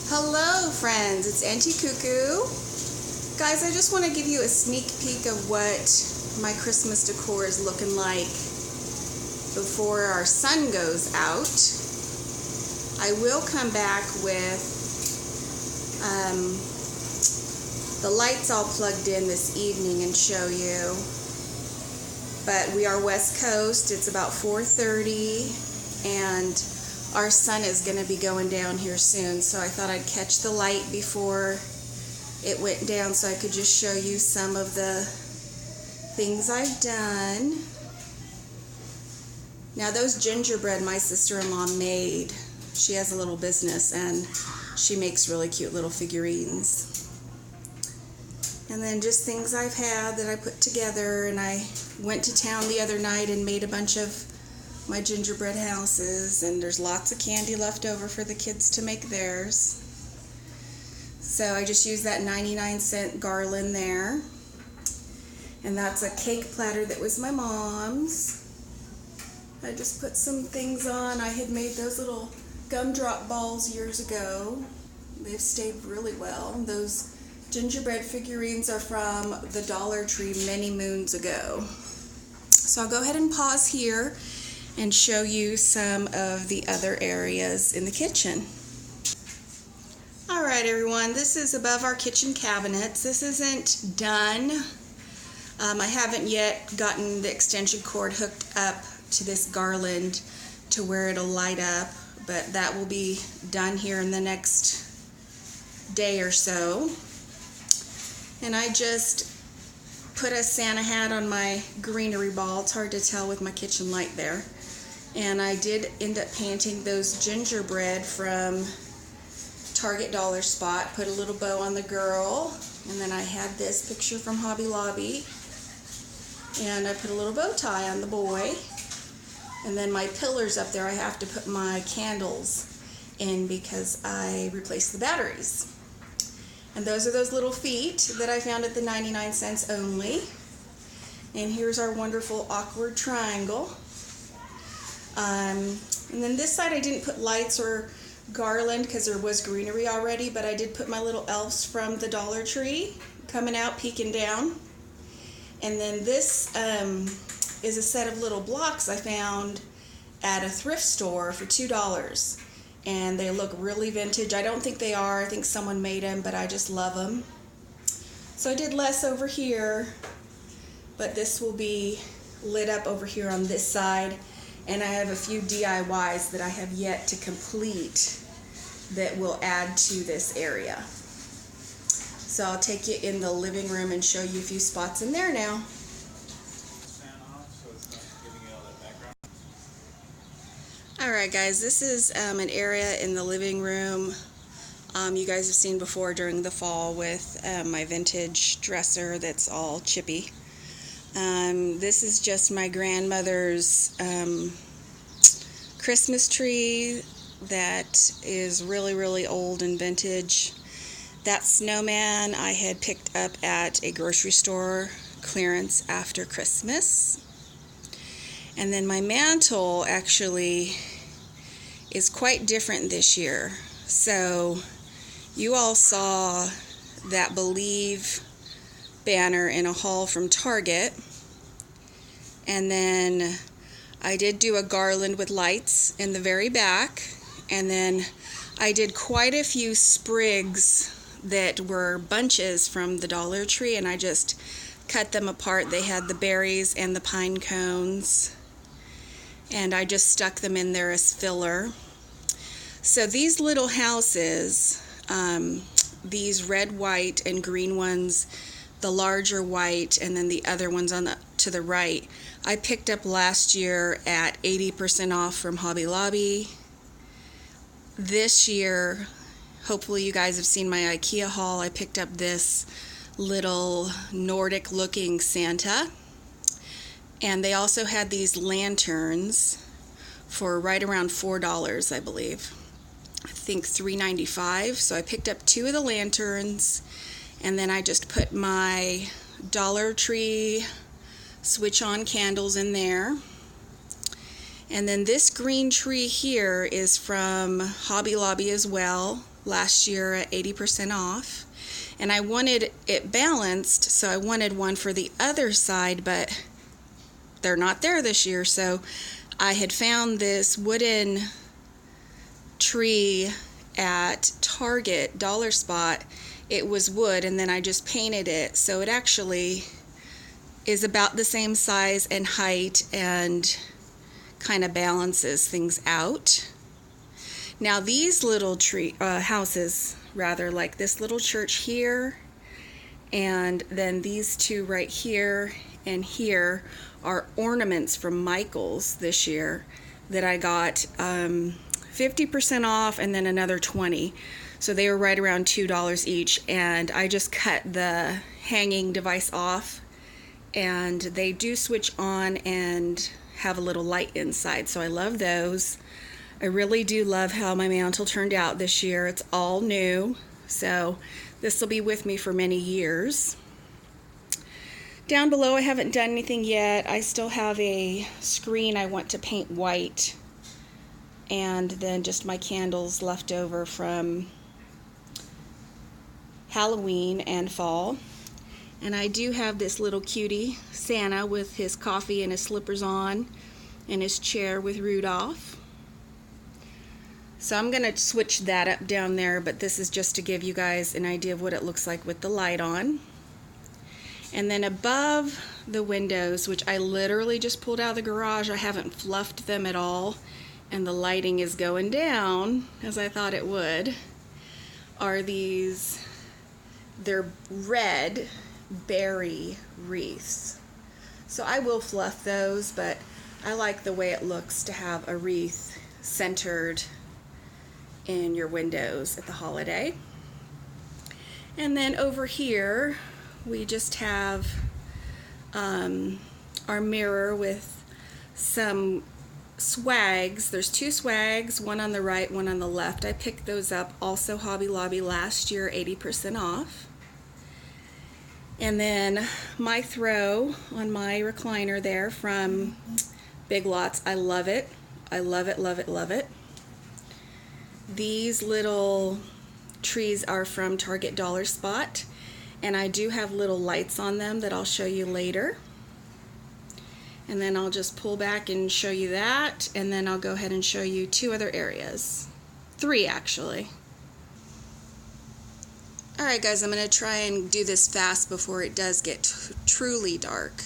Hello friends, it's Auntie Cuckoo. Guys, I just want to give you a sneak peek of what my Christmas decor is looking like before our sun goes out. I will come back with the lights all plugged in this evening and show you. But we are West Coast, it's about 4:30 and our sun is going to be going down here soon, so I thought I'd catch the light before it went down so I could just show you some of the things I've done. Now those gingerbread my sister-in-law made, she has a little business and she makes really cute little figurines. And then just things I've had that I put together, and I went to town the other night and made a bunch of my gingerbread houses, and there's lots of candy left over for the kids to make theirs. So I just used that 99-cent garland there. And that's a cake platter that was my mom's. I just put some things on. I had made those little gumdrop balls years ago. They've stayed really well. Those gingerbread figurines are from the Dollar Tree many moons ago. So I'll go ahead and pause here and show you some of the other areas in the kitchen. Alright everyone, this is above our kitchen cabinets. This isn't done. I haven't yet gotten the extension cord hooked up to this garland to where it'll light up, but that will be done here in the next day or so. And I just put a Santa hat on my greenery ball. It's hard to tell with my kitchen light there. And I did end up painting those gingerbread from Target Dollar Spot. Put a little bow on the girl. And then I had this picture from Hobby Lobby. And I put a little bow tie on the boy. And then my pillars up there, I have to put my candles in because I replaced the batteries. And those are those little feet that I found at the 99 cents only. And here's our wonderful awkward triangle. And then this side I didn't put lights or garland because there was greenery already, but I did put my little elves from the Dollar Tree coming out, peeking down. And then this is a set of little blocks I found at a thrift store for $2. And they look really vintage. I don't think they are. I think someone made them, but I just love them. So I did less over here, but this will be lit up over here on this side. And I have a few DIYs that I have yet to complete that will add to this area. So I'll take you in the living room and show you a few spots in there now. Alright guys, this is an area in the living room you guys have seen before during the fall with my vintage dresser that's all chippy. This is just my grandmother's Christmas tree that is really old and vintage. That snowman I had picked up at a grocery store clearance after Christmas. And then my mantle actually is quite different this year. So you all saw that Believe banner in a haul from Target. And then I did do a garland with lights in the very back. And then I did quite a few sprigs that were bunches from the Dollar Tree, and I just cut them apart. They had the berries and the pine cones, and I just stuck them in there as filler. So these little houses, these red, white, and green ones, the larger white, and then the other ones on to the right, I picked up last year at 80% off from Hobby Lobby. This year, hopefully you guys have seen my IKEA haul, I picked up this little Nordic looking Santa. And they also had these lanterns for right around $4, I believe. I think $3.95. So I picked up 2 of the lanterns, and then I just put my Dollar Tree switch on candles in there. And then this green tree here is from Hobby Lobby as well, last year at 80% off. And I wanted it balanced, so I wanted one for the other side, but they're not there this year. So I had found this wooden tree at Target Dollar Spot. It was wood, and then I just painted it, so it actually is about the same size and height and kind of balances things out. Now these little houses, rather, like this little church here, and then these two right here and here, are ornaments from Michael's this year that I got 50% off and then another 20. So they were right around $2 each, and I just cut the hanging device off, and they do switch on and have a little light inside, so I love those. I really do love how my mantle turned out this year. It's all new, so this will be with me for many years. Down below I haven't done anything yet. I still have a screen I want to paint white, and then just my candles left over from Halloween and fall. And I do have this little cutie Santa with his coffee and his slippers on, and his chair with Rudolph. So I'm going to switch that up down there, but this is just to give you guys an idea of what it looks like with the light on. And then above the windows, which I literally just pulled out of the garage, I haven't fluffed them at all, and the lighting is going down as I thought it would, are these, they're red berry wreaths. So I will fluff those, but I like the way it looks to have a wreath centered in your windows at the holiday. And then over here we just have our mirror with some swags. There's two swags, one on the right, one on the left. I picked those up also Hobby Lobby last year, 80% off. And then my throw on my recliner there from Big Lots. I love it. I love it, love it, love it. These little trees are from Target Dollar Spot, and I do have little lights on them that I'll show you later. And then I'll just pull back and show you that, and then I'll go ahead and show you two other areas. Three, actually. Alright guys, I'm going to try and do this fast before it does get truly dark.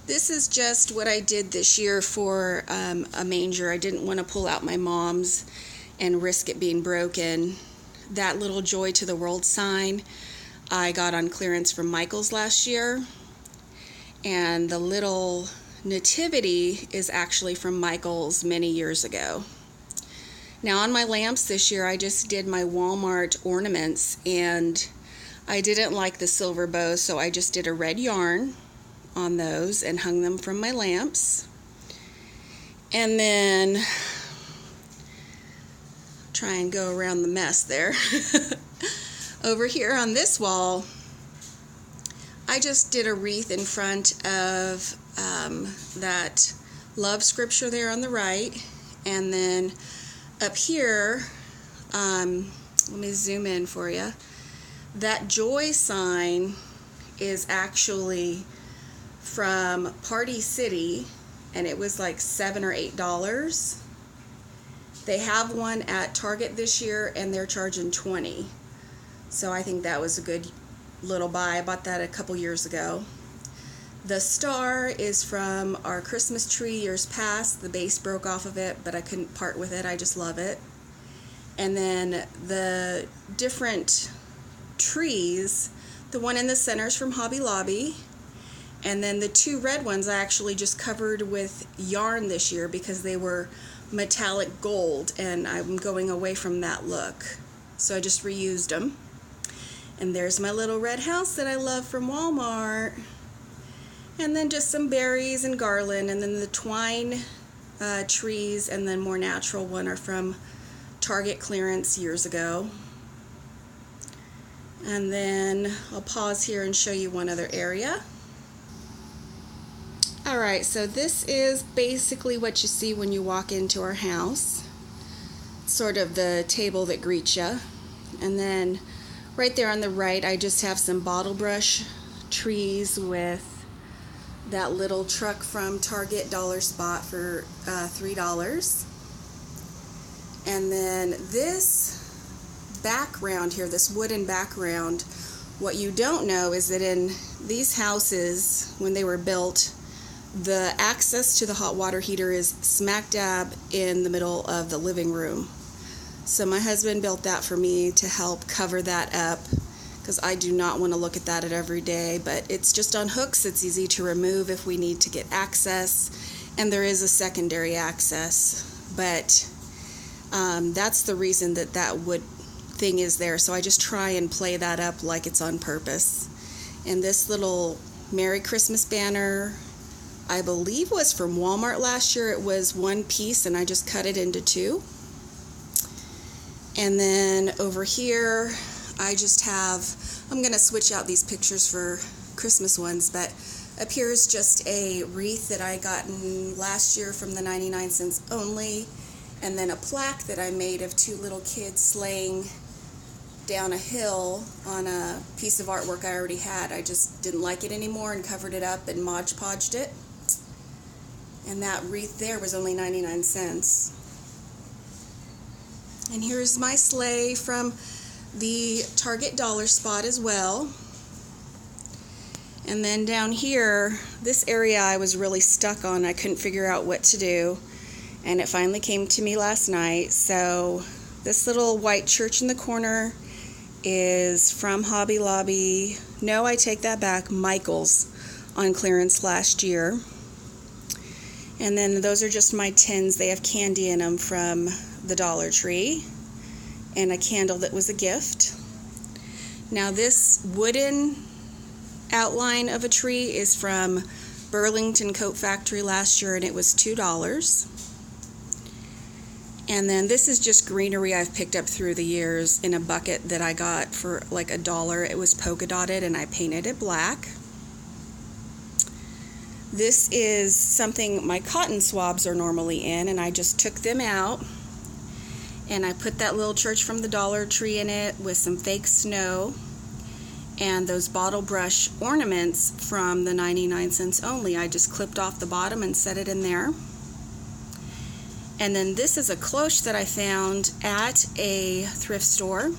This is just what I did this year for a manger. I didn't want to pull out my mom's and risk it being broken. That little Joy to the World sign I got on clearance from Michael's last year. And the little Nativity is actually from Michael's many years ago. Now on my lamps this year, I just did my Walmart ornaments, and I didn't like the silver bows, so I just did a red yarn on those and hung them from my lamps. And then try and go around the mess there. Over here on this wall, I just did a wreath in front of that love scripture there on the right, and then up here, let me zoom in for you. That joy sign is actually from Party City, and it was like $7 or $8. They have one at Target this year, and they're charging $20. So I think that was a good little buy. I bought that a couple years ago. The star is from our Christmas tree years past. The base broke off of it, but I couldn't part with it. I just love it. And then the different trees, the one in the center is from Hobby Lobby. And then the two red ones I actually just covered with yarn this year because they were metallic gold, and I'm going away from that look. So I just reused them. And there's my little red house that I love from Walmart. And then just some berries and garland, and then the twine trees, and then more natural one are from Target clearance years ago. And then I'll pause here and show you one other area. Alright, so this is basically what you see when you walk into our house. Sort of the table that greets you. And then right there on the right, I just have some bottle brush trees with that little truck from Target Dollar Spot for $3. And then this background here, this wooden background, what you don't know is that in these houses, when they were built, the access to the hot water heater is smack dab in the middle of the living room. So my husband built that for me to help cover that up, because I do not want to look at that every day, but it's just on hooks. It's easy to remove if we need to get access, and there is a secondary access, but that's the reason that that wood thing is there. So I just try and play that up like it's on purpose. And this little Merry Christmas banner, I believe, was from Walmart last year. It was one piece and I just cut it into two. And then over here I just have, I'm going to switch out these pictures for Christmas ones, but up here is just a wreath that I gotten last year from the 99 cents only, and then a plaque that I made of two little kids sleighing down a hill on a piece of artwork I already had. I just didn't like it anymore and covered it up and Mod Podged it. And that wreath there was only 99 cents. And here's my sleigh from the Target Dollar Spot as well. And then down here, this area I was really stuck on. I couldn't figure out what to do. And it finally came to me last night. So this little white church in the corner is from Hobby Lobby. No, I take that back. Michael's on clearance last year. And then those are just my tins. They have candy in them from the Dollar Tree. And a candle that was a gift. Now this wooden outline of a tree is from Burlington Coat Factory last year, and it was $2. And then this is just greenery I've picked up through the years in a bucket that I got for like $1. It was polka dotted and I painted it black. This is something my cotton swabs are normally in, and I just took them out and I put that little church from the Dollar Tree in it with some fake snow and those bottle brush ornaments from the 99 cents only. I just clipped off the bottom and set it in there. And then this is a cloche that I found at a thrift store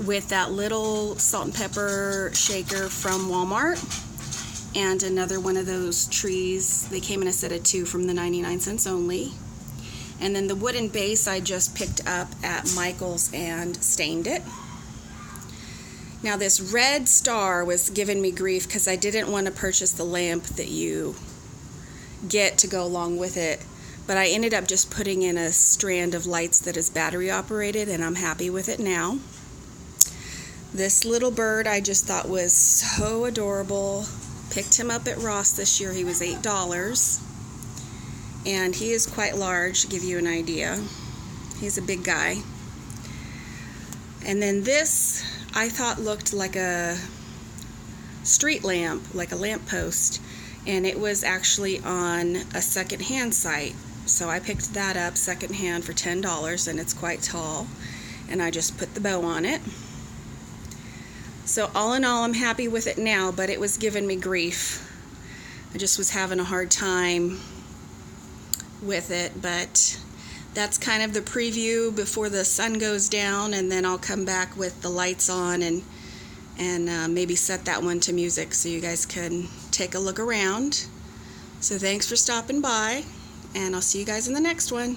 with that little salt and pepper shaker from Walmart, and another one of those trees. They came in a set of two from the 99 cents only. And then the wooden base I just picked up at Michael's and stained it. Now this red star was giving me grief because I didn't want to purchase the lamp that you get to go along with it. But I ended up just putting in a strand of lights that is battery operated, and I'm happy with it now. This little bird I just thought was so adorable. Picked him up at Ross this year. He was $8. And he is quite large, to give you an idea. He's a big guy. And then this I thought looked like a street lamp, like a lamp post. And it was actually on a second-hand site. So I picked that up second-hand for $10, and it's quite tall. And I just put the bow on it. So all in all, I'm happy with it now, but it was giving me grief. I just was having a hard time with it, but that's kind of the preview before the sun goes down, and then I'll come back with the lights on and maybe set that one to music so you guys can take a look around. So thanks for stopping by, and I'll see you guys in the next one.